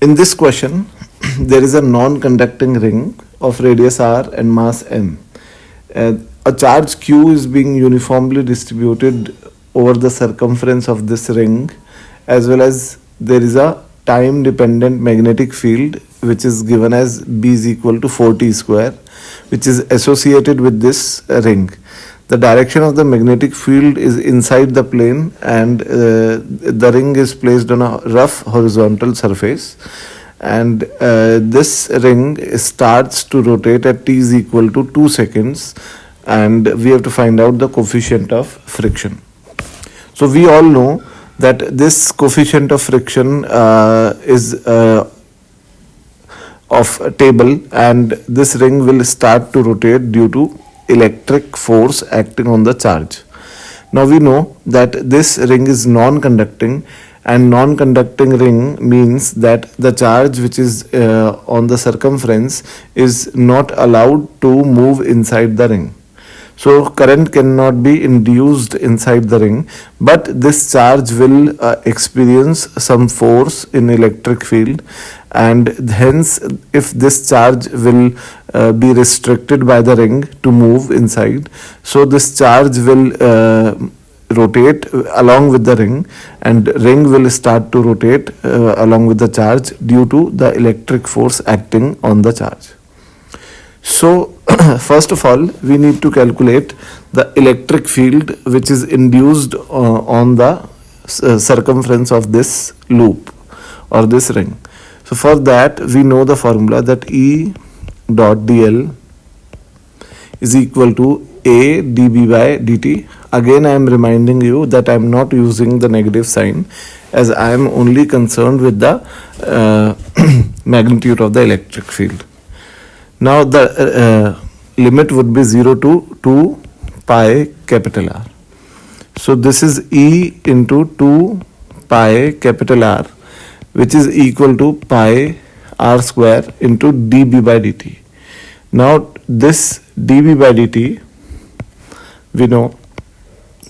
In this question, there is a non-conducting ring of radius r and mass m. A charge q is being uniformly distributed over the circumference of this ring, as well as there is a time-dependent magnetic field which is given as B is equal to 4t square, which is associated with this ring. The direction of the magnetic field is inside the plane, and the ring is placed on a rough horizontal surface, and this ring starts to rotate at t is equal to 2 seconds, and we have to find out the coefficient of friction. So we all know that this coefficient of friction is of a table, and this ring will start to rotate due to electric force acting on the charge. Now we know that this ring is non-conducting, and non-conducting ring means that the charge which is on the circumference is not allowed to move inside the ring. So current cannot be induced inside the ring, but this charge will experience some force in electric field, and hence if this charge will be restricted by the ring to move inside, so this charge will rotate along with the ring, and ring will start to rotate along with the charge due to the electric force acting on the charge. So first of all, we need to calculate the electric field which is induced on the circumference of this loop or this ring. So for that, we know the formula that E dot dl is equal to A dB by dt. Again, I am reminding you that I am not using the negative sign, as I am only concerned with the magnitude of the electric field. Now the limit would be 0 to 2 pi capital R. So this is E into 2 pi capital R, which is equal to pi R square into dB by dt. Now this dB by dt, we know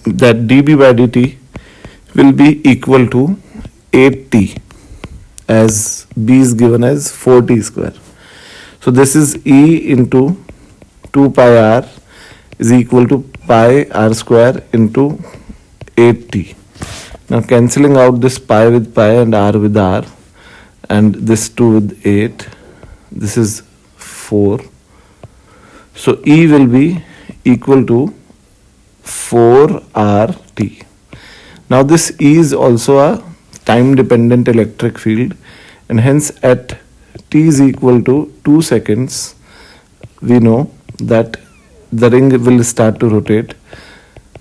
that dB by dt will be equal to 8t, as B is given as 4t square. So this is E into 2 pi r is equal to pi r square into 8t. Now cancelling out this pi with pi and r with r, and this 2 with 8, this is 4. So E will be equal to 4RT. Now this E is also a time dependent electric field, and hence at t is equal to 2 seconds, we know that the ring will start to rotate.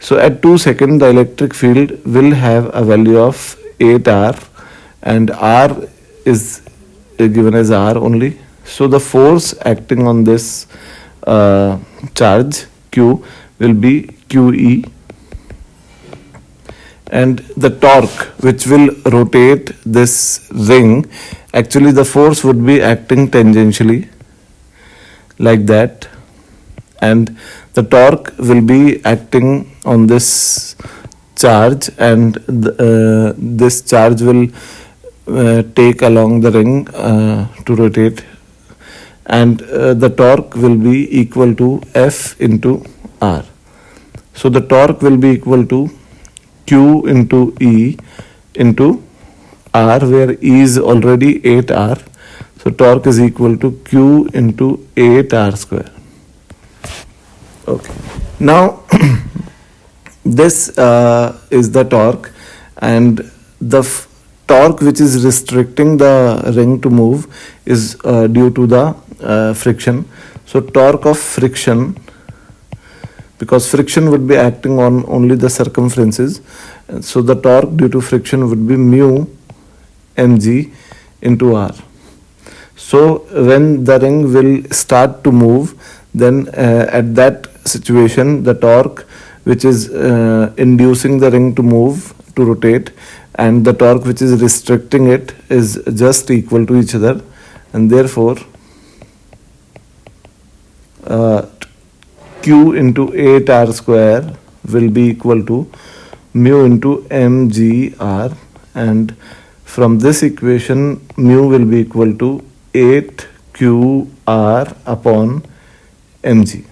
So at 2 seconds, the electric field will have a value of 8R, and R is given as R only. So the force acting on this charge Q will be QE, and the torque which will rotate this ring, actually the force would be acting tangentially like that, and the torque will be acting on this charge, and this charge will take along the ring to rotate, and the torque will be equal to F into R. So the torque will be equal to Q into E into R, where E is already 8R. So torque is equal to Q into 8R square. Okay. Now this is the torque, and the torque which is restricting the ring to move is due to the friction. So torque of friction, because friction would be acting on only the circumferences, so the torque due to friction would be mu mg into r. So when the ring will start to move, then at that situation, the torque which is inducing the ring to move, to rotate, and the torque which is restricting it is just equal to each other, and therefore Q into 8R square will be equal to mu into mgr, and From this equation, mu will be equal to 8qr upon mg.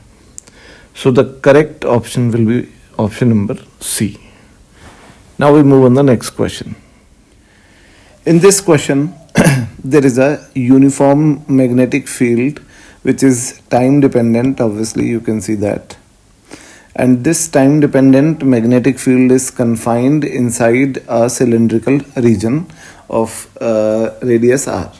So the correct option will be option number C. Now we move on the next question. In this question, there is a uniform magnetic field which is time dependent. Obviously, you can see that. And this time dependent magnetic field is confined inside a cylindrical region of radius r.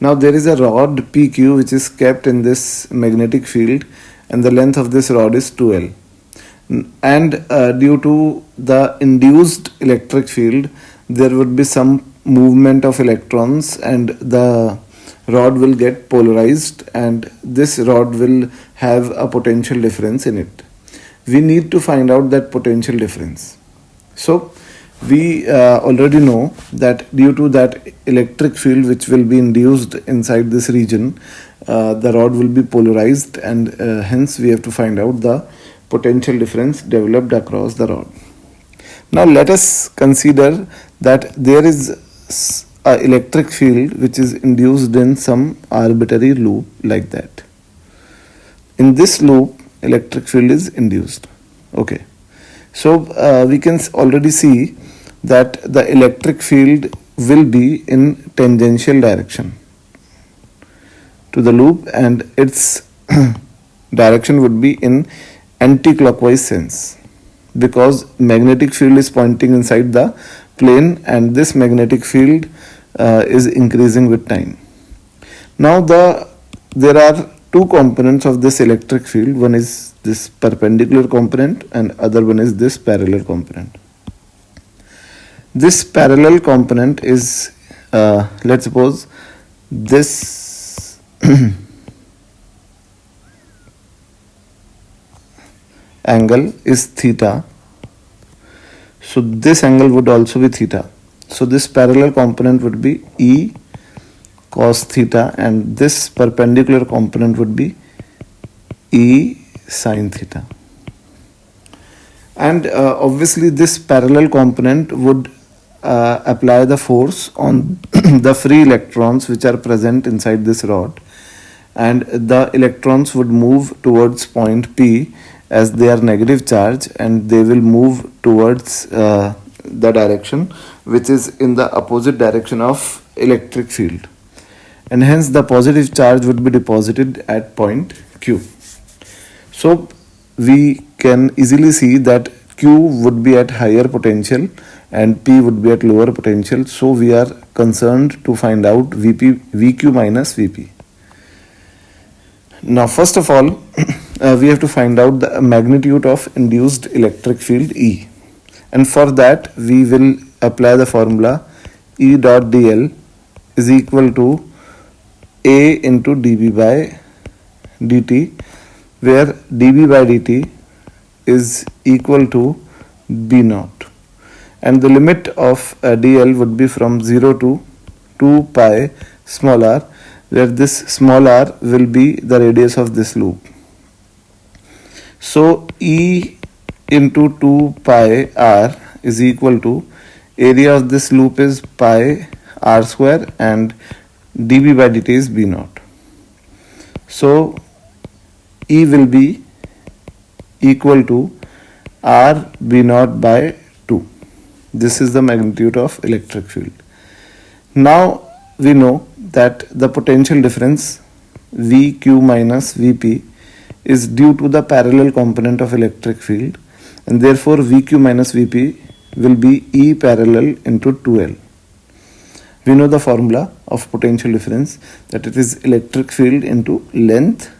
Now there is a rod PQ which is kept in this magnetic field, and the length of this rod is 2L. And due to the induced electric field, there would be some movement of electrons, and the rod will get polarized, and this rod will have a potential difference in it. We need to find out that potential difference. So we already know that due to that electric field which will be induced inside this region, the rod will be polarized, and hence we have to find out the potential difference developed across the rod. Now let us consider that there is an electric field which is induced in some arbitrary loop like that. In this loop, electric field is induced. Okay, so we can already see that the electric field will be in tangential direction to the loop, and its direction would be in anti-clockwise sense, because magnetic field is pointing inside the plane, and this magnetic field is increasing with time. Now there are two components of this electric field. One is this perpendicular component, and other one is this parallel component. This parallel component is, let's suppose this angle is theta. So this angle would also be theta. So this parallel component would be E cos theta, and this perpendicular component would be E sin theta. And obviously this parallel component would apply the force on the free electrons which are present inside this rod, and the electrons would move towards point P as they are negative charge, and they will move towards the direction which is in the opposite direction of electric field, and hence the positive charge would be deposited at point Q. So we can easily see that Q would be at higher potential and P would be at lower potential. So we are concerned to find out VQ minus VP. Now first of all, we have to find out the magnitude of induced electric field E, and for that we will apply the formula E dot dl is equal to A into dB by dt, where dB by dt is equal to B naught, and the limit of dl would be from 0 to 2 pi small r, where this small r will be the radius of this loop. So E into 2 pi r is equal to area of this loop is pi r square, and dB by dt is B naught. So E will be equal to r B naught by 2. This is the magnitude of electric field. Now we know that the potential difference VQ minus VP is due to the parallel component of electric field, and therefore VQ minus VP will be E parallel into 2L. We know the formula of potential difference, that it is electric field into length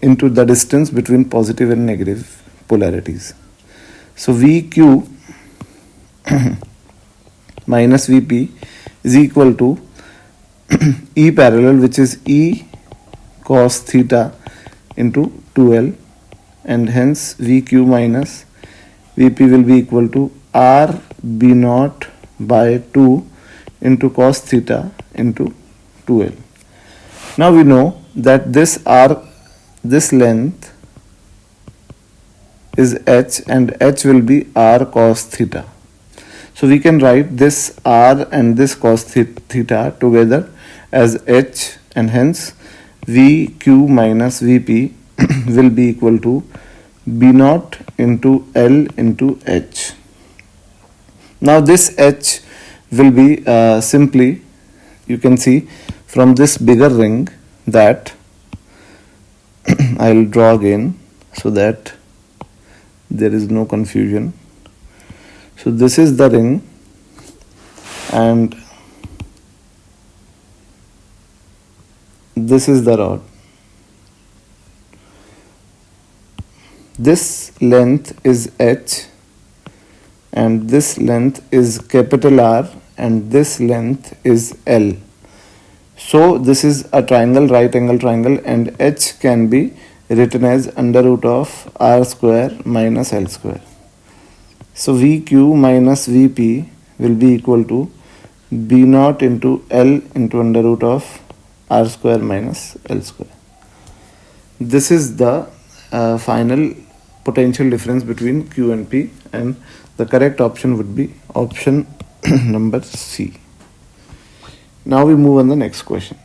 into the distance between positive and negative polarities. So VQ minus VP is equal to E parallel, which is E cos theta into 2L, and hence VQ minus VP will be equal to R B naught by 2 into cos theta into 2L. Now we know that this length is h, and h will be r cos theta. So we can write this r and this cos theta together as h, and hence vq minus vp will be equal to b naught into L into h. Now this h will be simply, you can see from this bigger ring that I'll draw again so that there is no confusion. So this is the ring and this is the rod. This length is h and this length is capital R and this length is L. So this is a triangle, right angle triangle, and h can be written as under root of r square minus L square. So VQ minus VP will be equal to B naught into L into under root of r square minus L square. This is the final potential difference between Q and P, and the correct option would be option number C. Now we move on the next question.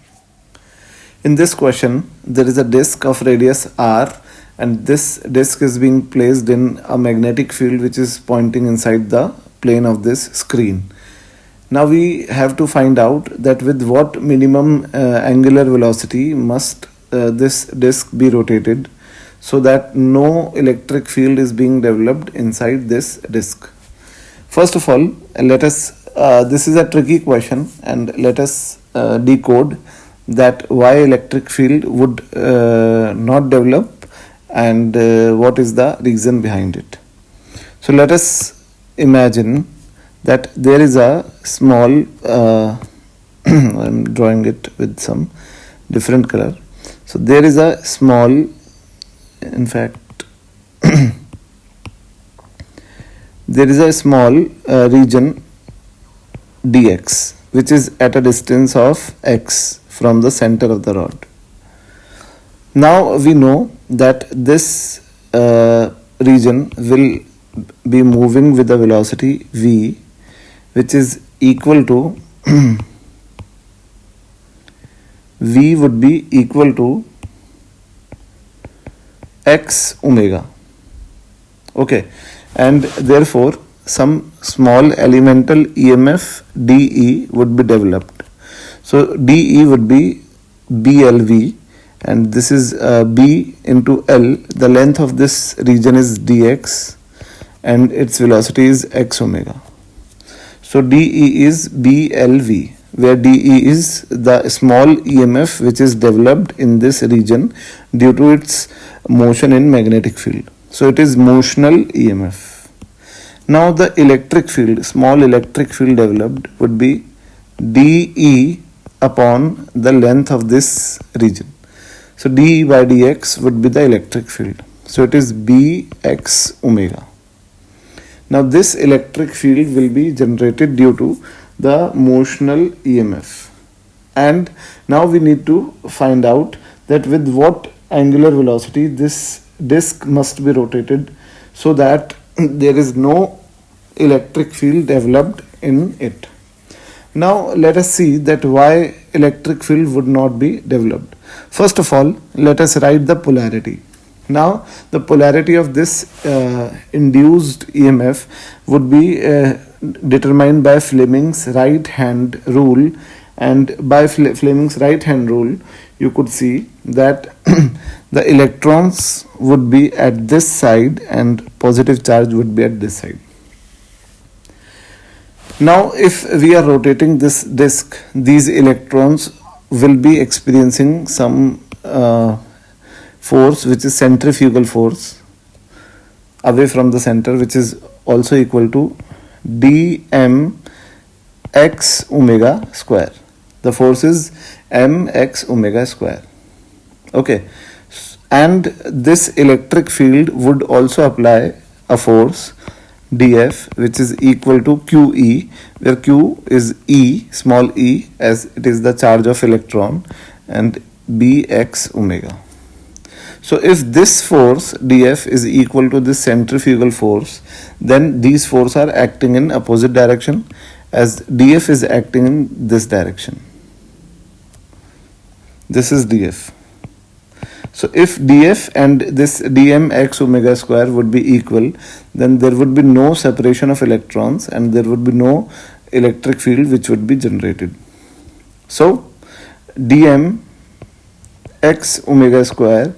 In this question, there is a disk of radius r, and this disk is being placed in a magnetic field which is pointing inside the plane of this screen. Now we have to find out that with what minimum angular velocity must this disk be rotated so that no electric field is being developed inside this disk. First of all, let us this is a tricky question, and let us decode that why electric field would not develop and what is the reason behind it. So let us imagine that there is a small I'm drawing it with some different color. So there is a small, in fact there is a small region dx which is at a distance of x from the center of the rod. Now we know that this region will be moving with a velocity v, which is equal to v would be equal to x omega. Okay, and therefore some small elemental EMF dE would be developed. So dE would be BLV, and this is B into L. The length of this region is dx and its velocity is x omega. So dE is BLV, where dE is the small EMF which is developed in this region due to its motion in magnetic field. So it is motional EMF. Now the electric field, small electric field developed would be dE upon the length of this region. So dE by dx would be the electric field. So it is Bx omega. Now this electric field will be generated due to the motional EMF. And now we need to find out that with what angular velocity this disk must be rotated so that there is no electric field developed in it. Now let us see that why electric field would not be developed. First of all, let us write the polarity. Now the polarity of this induced EMF would be determined by Fleming's right hand rule, and by Fleming's right hand rule you could see that the electrons would be at this side and positive charge would be at this side. Now if we are rotating this disk, these electrons will be experiencing some force which is centrifugal force away from the center, which is also equal to dm x omega square. The force is mx omega square. Okay, and this electric field would also apply a force dF, which is equal to QE, where Q is E, small e, as it is the charge of electron, and Bx omega. So if this force dF is equal to this centrifugal force, then these forces are acting in opposite direction, as dF is acting in this direction. This is dF. So if dF and this dm x omega square would be equal, then there would be no separation of electrons and there would be no electric field which would be generated. So dm x omega square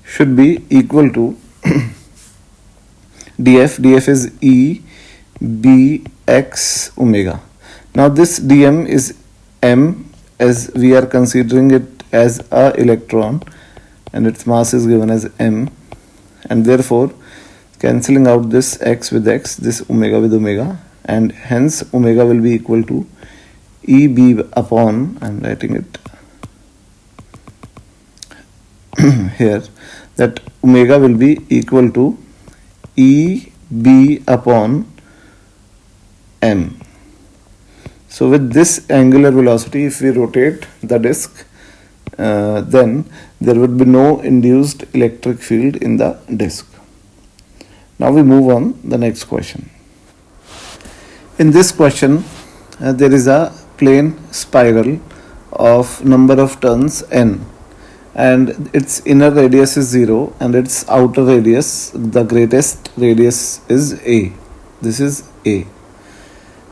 should be equal to df is E b x omega. Now this dm is m, as we are considering it as a electron and its mass is given as m, and therefore cancelling out this x with x, this omega with omega, and hence omega will be equal to EB upon, I am writing it here, that omega will be equal to EB upon m. So with this angular velocity, if we rotate the disk, then there would be no induced electric field in the disk. Now we move on the next question. In this question, there is a plane spiral of number of turns n, and its inner radius is 0 and its outer radius, the greatest radius, is a. This is a.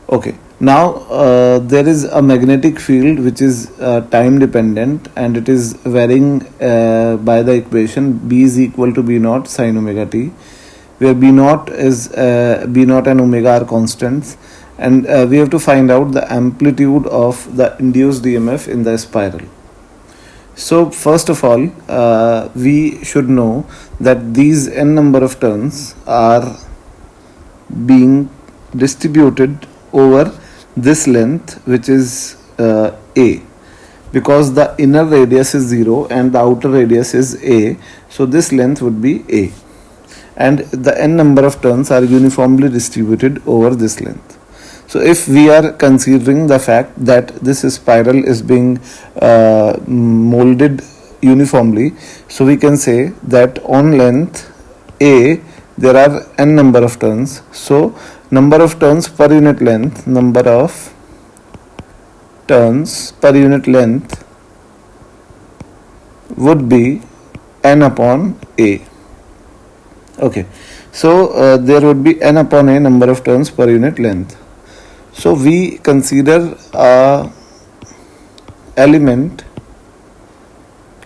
Okay. Now there is a magnetic field which is time dependent, and it is varying by the equation B is equal to B naught sine omega t, where B naught and omega are constants, and we have to find out the amplitude of the induced EMF in the spiral. So first of all, we should know that these n number of turns are being distributed over this length, which is a, because the inner radius is 0 and the outer radius is a, so this length would be a, and the n number of turns are uniformly distributed over this length. So if we are considering the fact that this spiral is being molded uniformly, so we can say that on length a there are n number of turns. So number of turns per unit length, number of turns per unit length would be n upon a. Okay, so there would be n upon a number of turns per unit length. So we consider a element,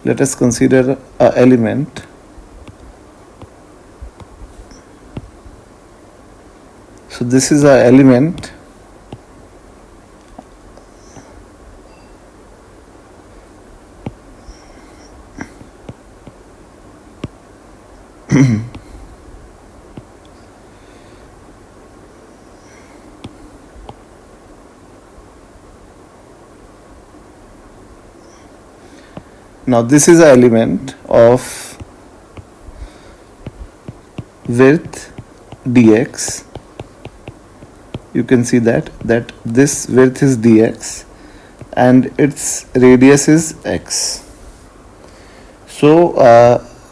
let us consider a element So this is a element now this is an element of width dx. You can see that this width is dx and its radius is x. So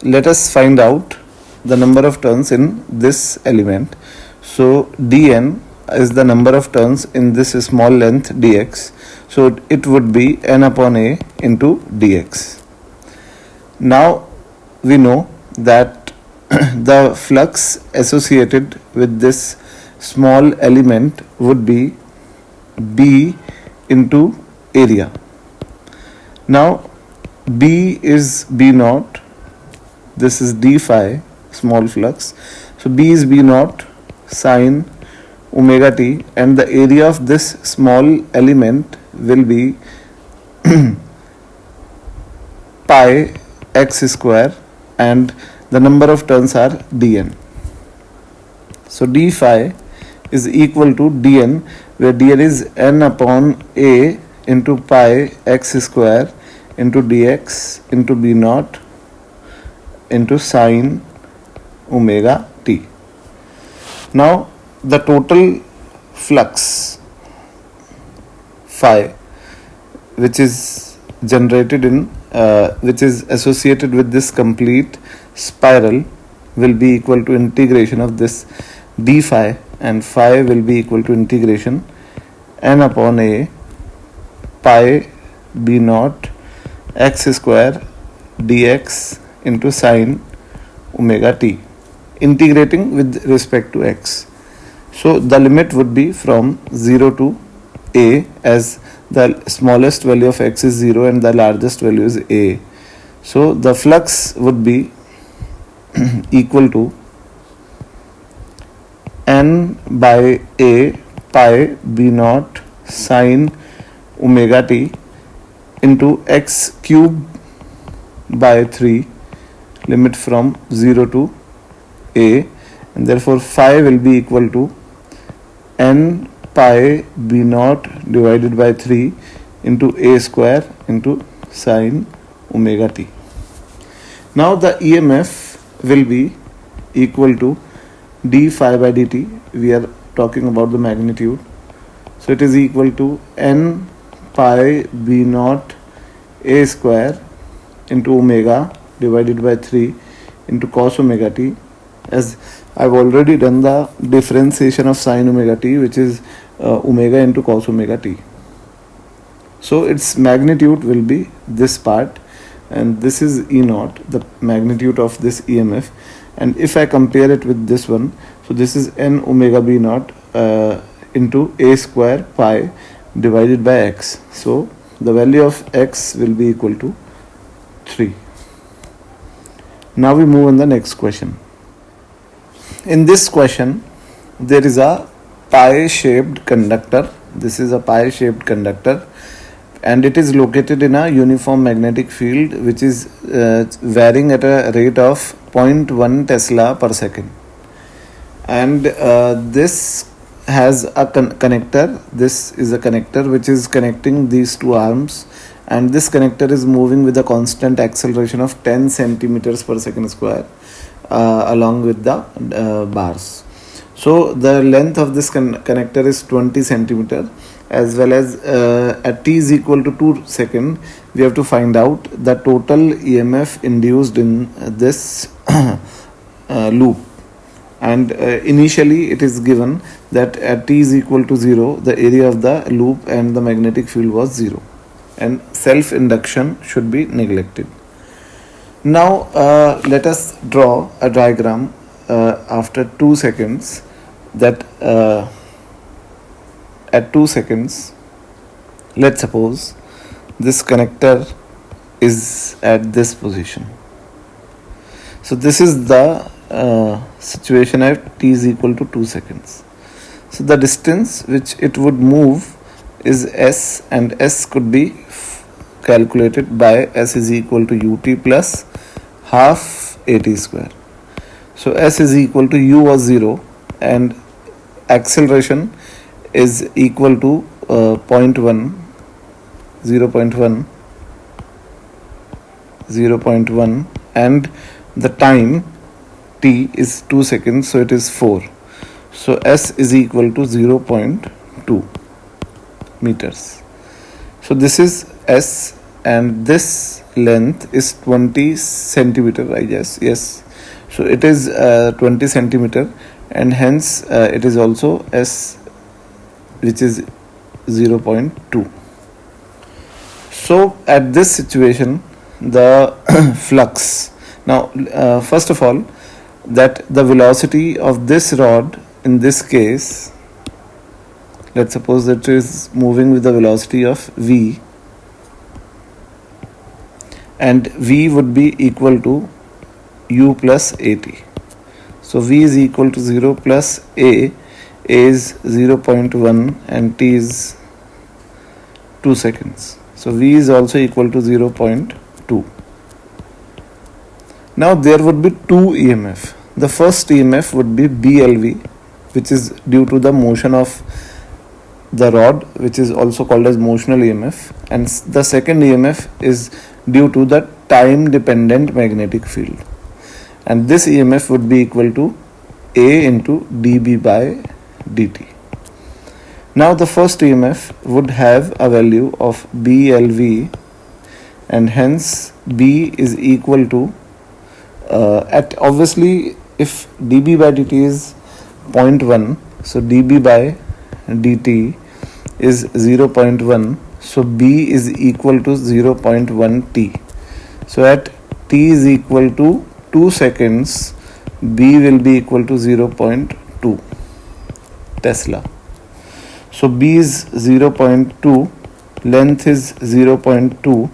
let us find out the number of turns in this element. So dn is the number of turns in this small length dx. So it would be n upon a into dx. Now we know that the flux associated with this small element would be B into area. Now B is B naught, this is d phi, small flux. So B is B naught sine omega t, and the area of this small element will be pi x square, and the number of turns are dn. So d phi is equal to dn, where dn is n upon a into pi x square into dx into b naught into sine omega t. Now the total flux phi which is generated in which is associated with this complete spiral will be equal to integration of this d phi, and phi will be equal to integration n upon a pi b naught x square dx into sine omega t, integrating with respect to x. So the limit would be from 0 to a, as the smallest value of x is 0 and the largest value is a. So the flux would be equal to n by a pi b naught sine omega t into x cube by 3, limit from 0 to a, and therefore phi will be equal to n pi b naught divided by 3 into a square into sine omega t. Now the EMF will be equal to d phi by dt. We are talking about the magnitude. So it is equal to n pi b naught a square into omega divided by 3 into cos omega t, as I've already done the differentiation of sine omega t, which is omega into cos omega t. So its magnitude will be this part, and this is E naught, the magnitude of this EMF. And if I compare it with this one, so this is n omega b naught into a square pi divided by x. So the value of x will be equal to 3. Now we move on the next question. In this question, there is a pi-shaped conductor. This is a pi-shaped conductor, and it is located in a uniform magnetic field which is varying at a rate of 0.1 Tesla per second. And this has a connector. This is a connector which is connecting these two arms, and this connector is moving with a constant acceleration of 10 centimeters per second square along with the bars. So the length of this connector is 20 centimeter, as well as at t is equal to 2 seconds, we have to find out the total EMF induced in this loop. And initially it is given that at t is equal to 0, the area of the loop and the magnetic field was 0, and self-induction should be neglected. Now let us draw a diagram after 2 seconds, that at 2 seconds, let's suppose this connector is at this position. So this is the situation at t is equal to 2 seconds. So the distance which it would move is s, and s could be calculated by s is equal to ut plus half at square. So s is equal to u was 0, and acceleration is equal to 0.1, 0.1, and the time t is 2 seconds, so it is 4. So s is equal to 0.2 meters. So this is s, and this length is 20 centimeter, I guess. Yes, so it is 20 centimeter, and hence it is also s, which is 0.2. So at this situation, the flux, now first of all, that the velocity of this rod in this case, let's suppose that it is moving with the velocity of v, and v would be equal to u plus at. So v is equal to 0 plus a is 0.1, and t is 2 seconds. So v is also equal to 0.2. Now there would be two EMF. The first EMF would be BLV, which is due to the motion of the rod, which is also called as motional EMF, and the second EMF is due to the time dependent magnetic field, and this EMF would be equal to A into dB by dt. Now the first EMF would have a value of BLV and hence B is equal to at obviously if dB by dt is 0.1, so dB by dt is 0.1, so B is equal to 0.1 t. So at t is equal to 2 seconds, B will be equal to 0.2 Tesla. So B is 0.2, length is 0.2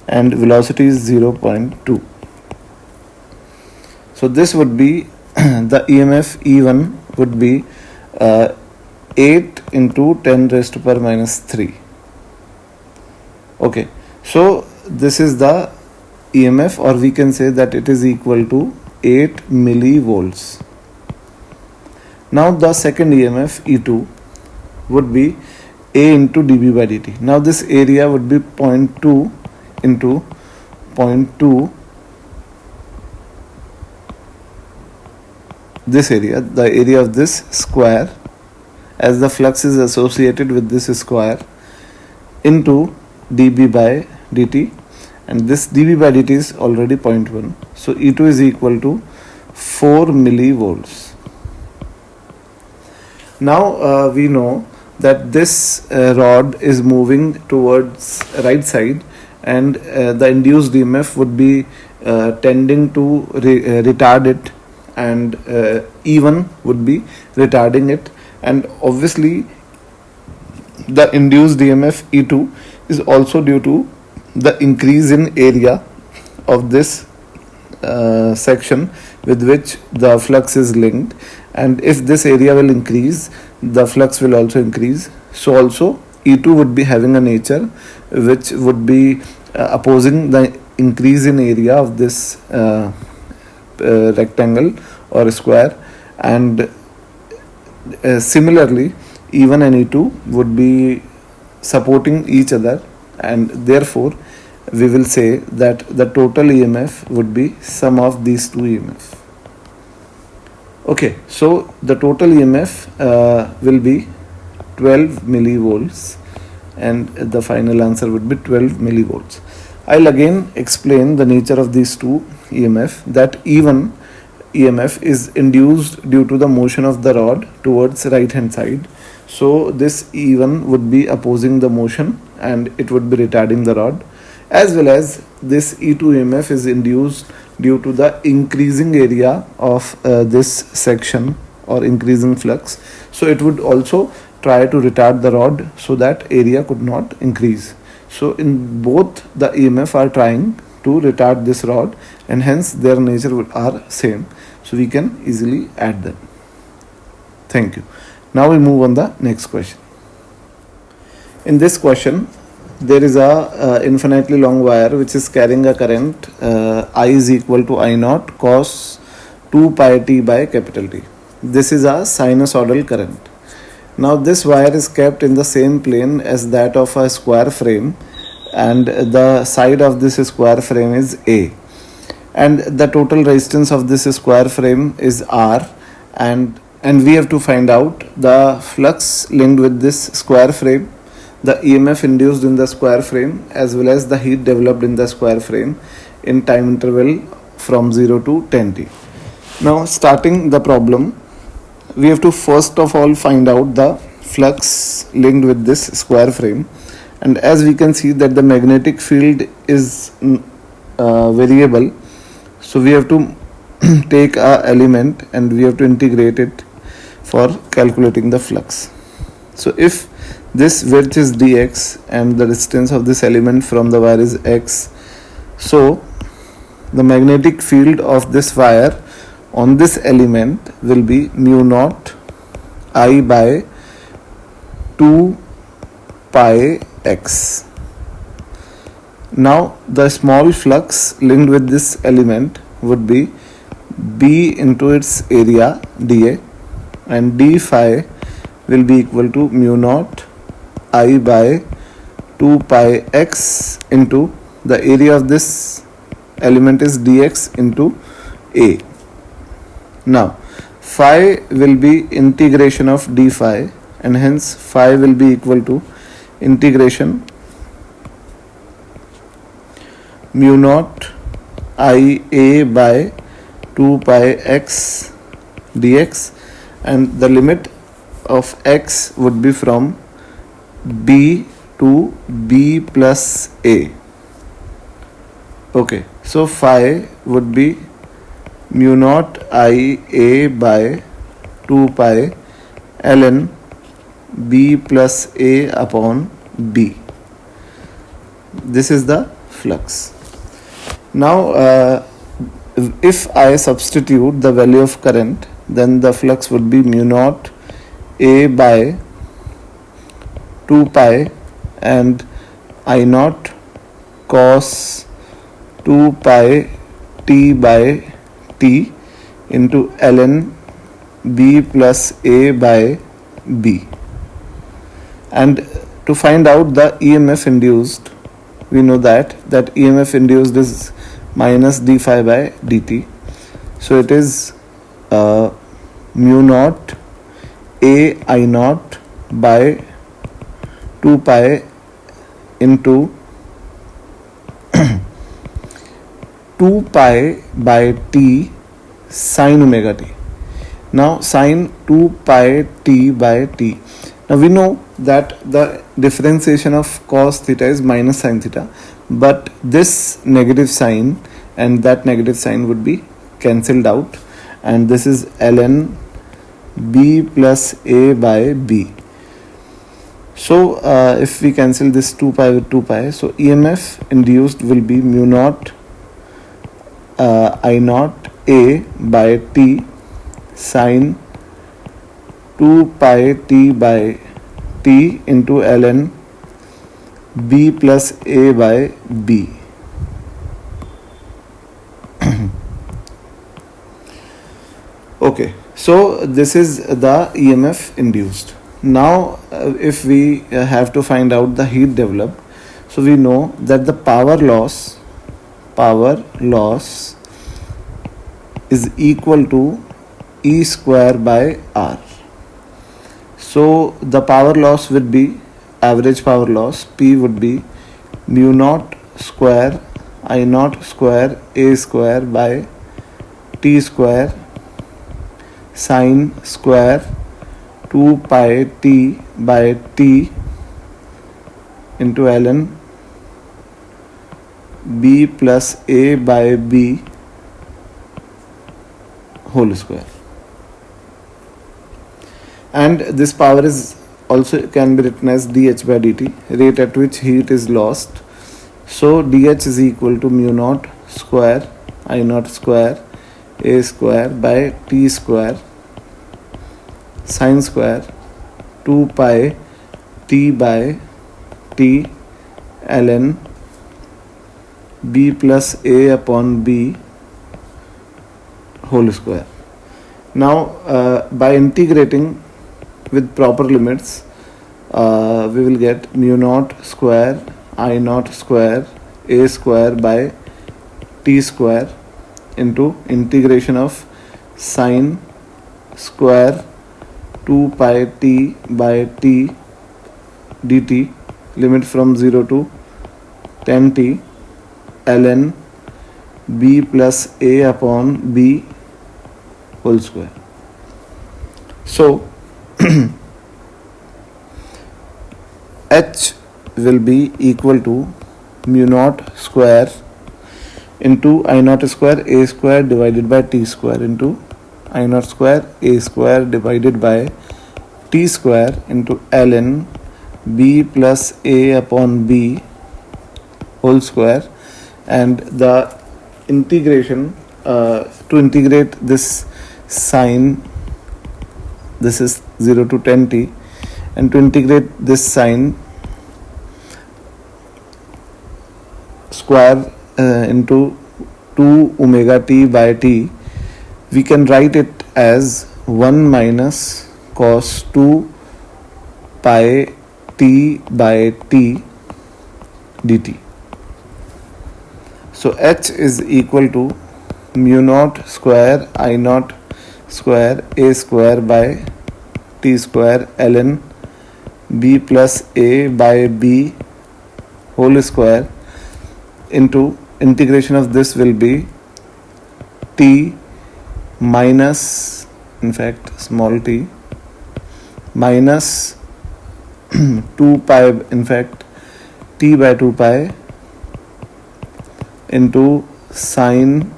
and velocity is 0.2. So this would be the EMF E1 would be 8 into 10 raised to power minus 3. Okay, so this is the EMF, or we can say that it is equal to 8 millivolts. Now the second EMF E2 would be A into dB by dt. Now this area would be 0.2 into 0.2, this area, the area of this square, as the flux is associated with this square, into dB by dt, and this dB by dt is already 0.1, so E2 is equal to 4 millivolts. Now we know that this rod is moving towards right side, and the induced EMF would be tending to retard it, and E1 would be retarding it, and obviously the induced EMF E2 is also due to the increase in area of this section with which the flux is linked, and if this area will increase, the flux will also increase. So also E2 would be having a nature which would be opposing the increase in area of this rectangle or square, and similarly E1 and E2 would be supporting each other, and therefore we will say that the total EMF would be sum of these two EMF. Okay, so the total EMF will be 12 millivolts, and the final answer would be 12 millivolts. I'll again explain the nature of these two EMF. That E1 EMF is induced due to the motion of the rod towards right hand side. So this E1 would be opposing the motion and it would be retarding the rod, as well as this E2 EMF is induced due to the increasing area of this section or increasing flux. So it would also try to retard the rod so that area could not increase. So in both the EMF are trying to retard this rod, and hence their nature are same. So we can easily add them. Thank you. Now we move on the next question. In this question, there is a infinitely long wire which is carrying a current I is equal to I naught cos 2 pi t by capital T. This is a sinusoidal current. Now this wire is kept in the same plane as that of a square frame, and the side of this square frame is A, and the total resistance of this square frame is R, and we have to find out the flux linked with this square frame, the EMF induced in the square frame, as well as the heat developed in the square frame in time interval from 0 to 10t. Now starting the problem, we have to first of all find out the flux linked with this square frame, and as we can see that the magnetic field is variable, so we have to take a element and we have to integrate it for calculating the flux. So if this width is dx and the distance of this element from the wire is x, so the magnetic field of this wire on this element will be mu naught I by 2 pi x. Now the small flux linked with this element would be B into its area dA, and d phi will be equal to mu naught I by 2 pi x into the area of this element is dx into A. Now phi will be integration of d phi, and hence phi will be equal to integration mu naught I a by 2 pi x dx, and the limit of x would be from b to b plus a. Okay, so phi would be mu naught I a by 2 pi ln b plus a upon b. This is the flux. Now if I substitute the value of current, then the flux would be mu naught a by 2 pi and I naught cos 2 pi t by t into ln b plus a by b. And to find out the EMF induced, we know that EMF induced is minus d phi by dt. So it is mu naught a I naught by 2 pi into 2 pi by t sine omega t. Now sine 2 pi t by t. Now we know that the differentiation of cos theta is minus sine theta, but this negative sign and that negative sign would be cancelled out, and this is ln b plus a by b. So if we cancel this 2 pi with 2 pi, so EMF induced will be mu naught I naught a by t sine 2 pi t by t into ln b plus a by b. Okay, so this is the EMF induced. Now if we have to find out the heat developed, so we know that the power loss is equal to E square by R. So the power loss would be, average power loss, P would be mu naught square I naught square A square by T square sine square 2 pi T by T into ln b plus a by b whole square. And this power is also can be written as dH by dt, rate at which heat is lost. So dH is equal to mu naught square I naught square a square by t square sine square 2 pi t by t ln b plus a upon b whole square. Now by integrating with proper limits, we will get mu naught square I naught square a square by t square into integration of sine square 2 pi t by t dt, limit from 0 to 10t ln b plus a upon b whole square. So H will be equal to mu naught square into I naught square a square divided by t square into I naught square a square divided by t square into ln b plus a upon b whole square. And the integration, to integrate this sine, this is 0 to 10t, and to integrate this sine square into 2 omega t by t, we can write it as 1 minus cos 2 pi t by t dt. So H is equal to mu naught square I naught square a square by t square ln b plus a by b whole square into integration of this will be t minus, in fact small t, minus 2 pi, in fact t by 2 pi into sine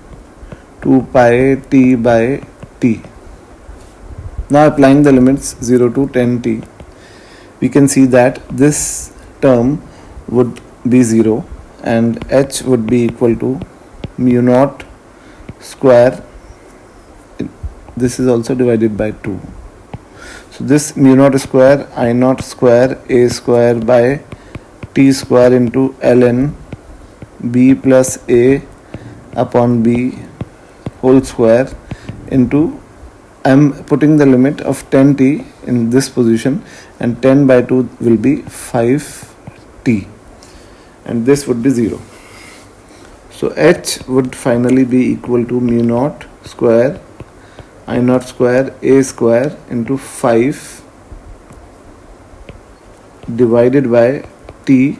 2 pi t by t. Now applying the limits 0 to 10t, we can see that this term would be 0 and h would be equal to mu naught square, this is also divided by 2. So this mu naught square I naught square a square by t square into ln b plus a upon b whole square into, I am putting the limit of 10t in this position, and 10 by 2 will be 5t, and this would be 0. So h would finally be equal to mu naught square I naught square a square into 5 divided by t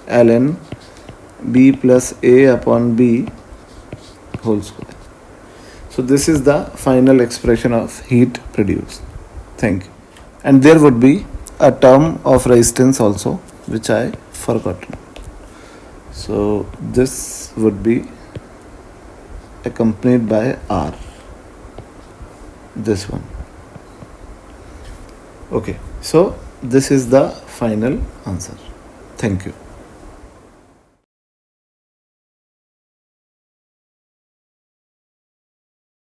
ln b plus a upon b whole square. So this is the final expression of heat produced. Thank you. And there would be a term of resistance also, which I forgot. So this would be accompanied by R, this one. Okay, so this is the final answer. Thank you.